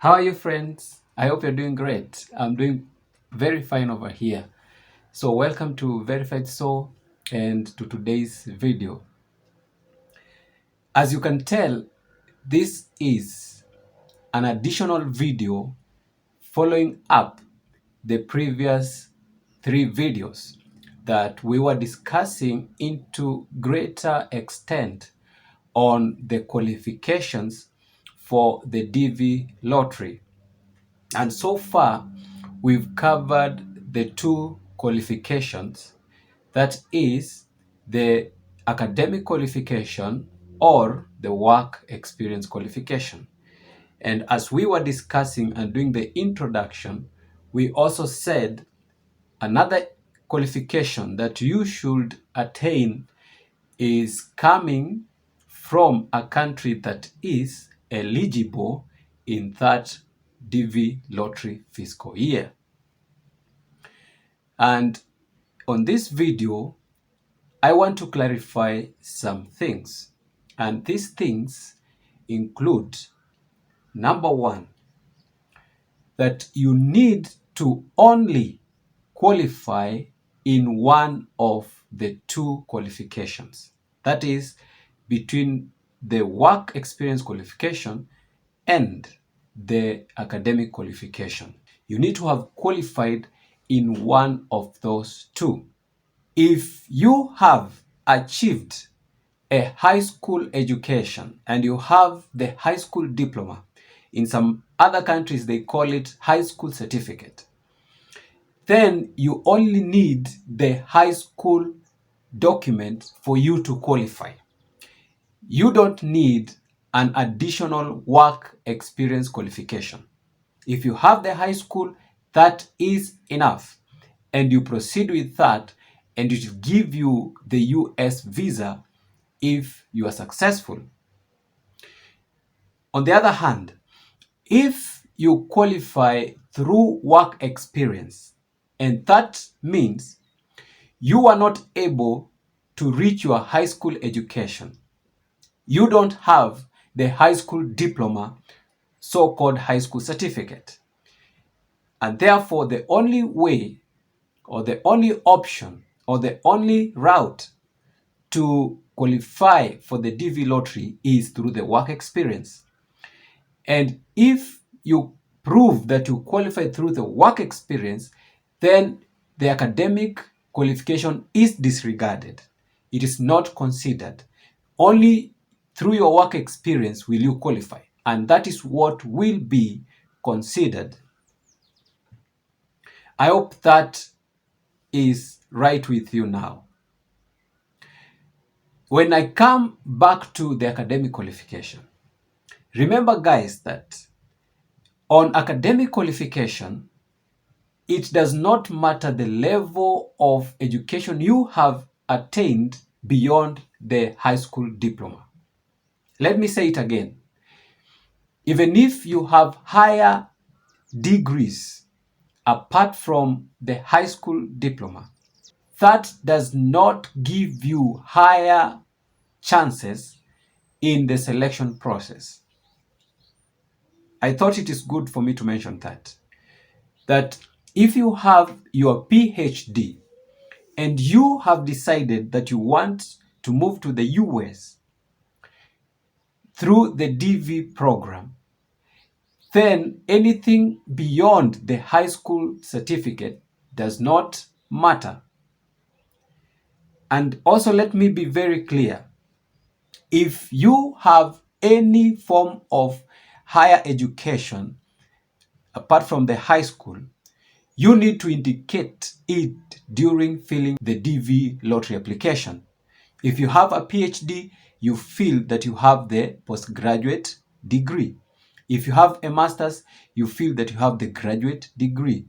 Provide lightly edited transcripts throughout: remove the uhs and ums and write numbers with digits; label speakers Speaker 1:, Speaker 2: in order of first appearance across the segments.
Speaker 1: How are you, friends? I hope you're doing great. I'm doing very fine over here. So welcome to Verified Soul and to today's video. As you can tell, this is an additional video following up the previous 3 videos that we were discussing into greater extent on the qualifications for the DV lottery. And so far, we've covered the 2 qualifications, that is the academic qualification or the work experience qualification. And as we were discussing and doing the introduction, we also said another qualification that you should attain is coming from a country that is eligible in that DV lottery fiscal year. And on this video, I want to clarify some things. And these things include, number one, that you need to only qualify in one of the 2 qualifications. That is, between the work experience qualification and the academic qualification. You need to have qualified in one of those 2. If you have achieved a high school education and you have the high school diploma, in some other countries they call it high school certificate, then you only need the high school document for you to qualify. You don't need an additional work experience qualification. If you have the high school, that is enough. And you proceed with that, and it will give you the US visa if you are successful. On the other hand, if you qualify through work experience, and that means you are not able to reach your high school education, you don't have the high school diploma, so-called high school certificate, and therefore the only way or the only option or the only route to qualify for the DV lottery is through the work experience. And if you prove that you qualify through the work experience, then the academic qualification is disregarded. It is not considered. Only through your work experience will you qualify, and that is what will be considered. I hope that is right with you now. When I come back to the academic qualification, remember guys that on academic qualification, it does not matter the level of education you have attained beyond the high school diploma. Let me say it again. Even if you have higher degrees apart from the high school diploma, that does not give you higher chances in the selection process. I thought it is good for me to mention that if you have your PhD and you have decided that you want to move to the US through the DV program, then anything beyond the high school certificate does not matter. And also let me be very clear. If you have any form of higher education apart from the high school, you need to indicate it during filling the DV lottery application. If you have a PhD, you feel that you have the postgraduate degree. If you have a master's, you feel that you have the graduate degree.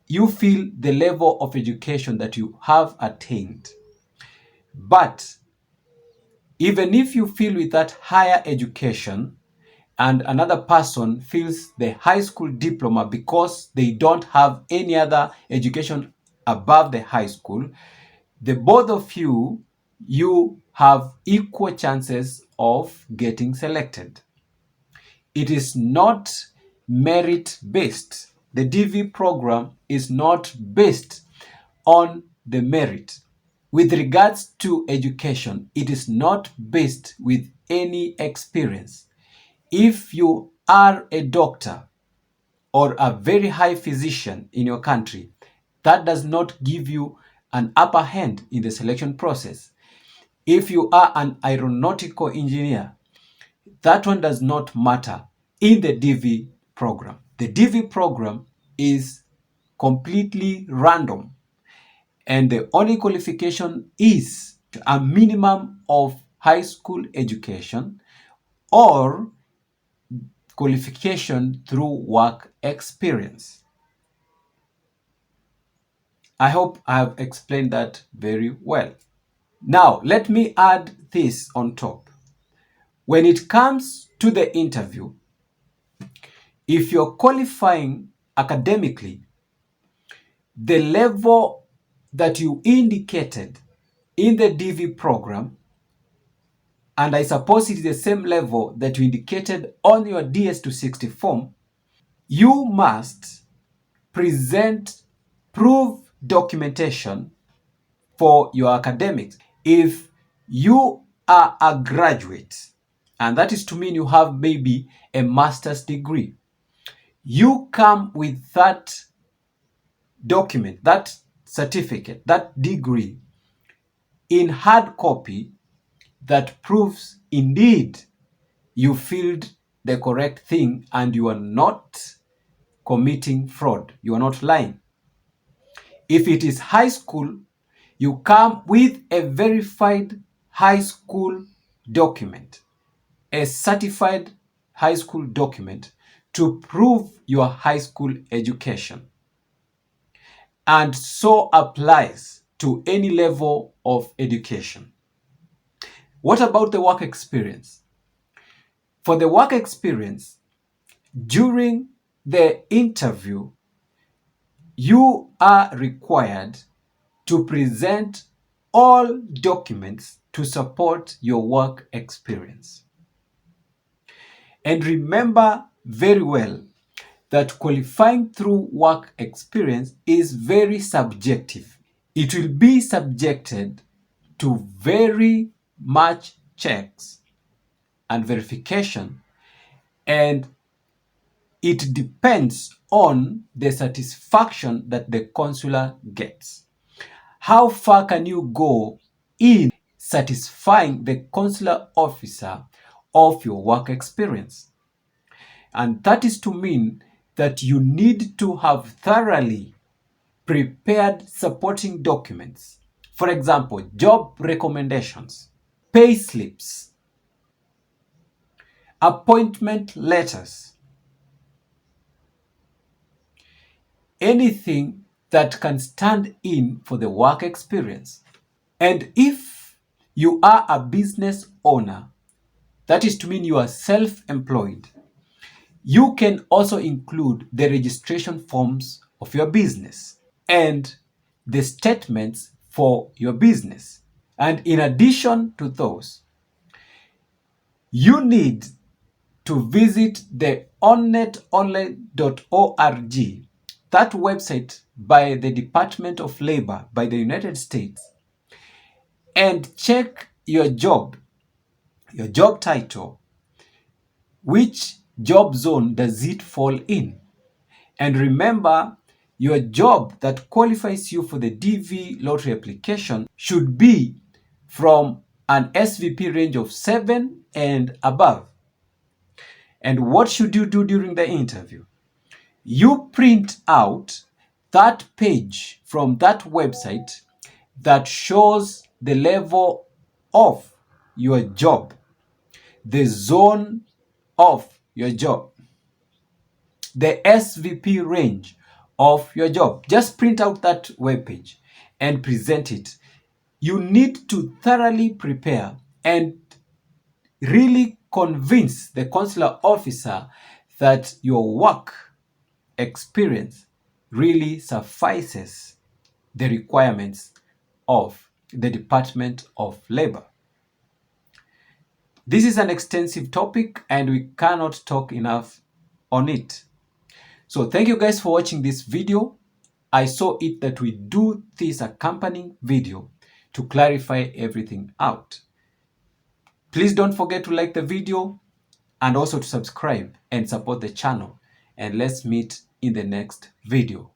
Speaker 1: You feel the level of education that you have attained. But even if you feel with that higher education and another person feels the high school diploma because they don't have any other education above the high school, the both of you have equal chances of getting selected. It is not merit-based. The DV program is not based on the merit. With regards to education, it is not based with any experience. If you are a doctor or a very high physician in your country, that does not give you an upper hand in the selection process. If you are an aeronautical engineer, that one does not matter in the DV program. The DV program is completely random, and the only qualification is a minimum of high school education or qualification through work experience. I hope I have explained that very well. Now, let me add this on top. When it comes to the interview, if you're qualifying academically, the level that you indicated in the DV program, and I suppose it is the same level that you indicated on your DS260 form, you must present proof documentation for your academics. If you are a graduate, and that is to mean you have maybe a master's degree, you come with that document, that certificate, that degree in hard copy that proves indeed you filled the correct thing and you are not committing fraud, you are not lying. If it is high school, you come with a verified high school document, a certified high school document to prove your high school education. And so applies to any level of education. What about the work experience? For the work experience, during the interview, you are required to present all documents to support your work experience. And remember very well that qualifying through work experience is very subjective. It will be subjected to very much checks and verification, and it depends on the satisfaction that the consular gets. How far can you go in satisfying the consular officer of your work experience? And that is to mean that you need to have thoroughly prepared supporting documents. For example, job recommendations, pay slips, appointment letters, anything that can stand in for the work experience. And if you are a business owner, that is to mean you are self-employed, you can also include the registration forms of your business and the statements for your business. And in addition to those, you need to visit the onnetonline.org, that website by the Department of Labor by the United States, and check your job title. Which job zone does it fall in? And remember, your job that qualifies you for the DV lottery application should be from an SVP range of 7 and above. And what should you do during the interview? You print out that page from that website that shows the level of your job, the zone of your job, the SVP range of your job. Just print out that web page and present it. You need to thoroughly prepare and really convince the consular officer that your work experience really suffices the requirements of the Department of Labor. This is an extensive topic and we cannot talk enough on it. So thank you guys for watching this video. I saw it that we do this accompanying video to clarify everything out. Please don't forget to like the video and also to subscribe and support the channel. And let's meet in the next video.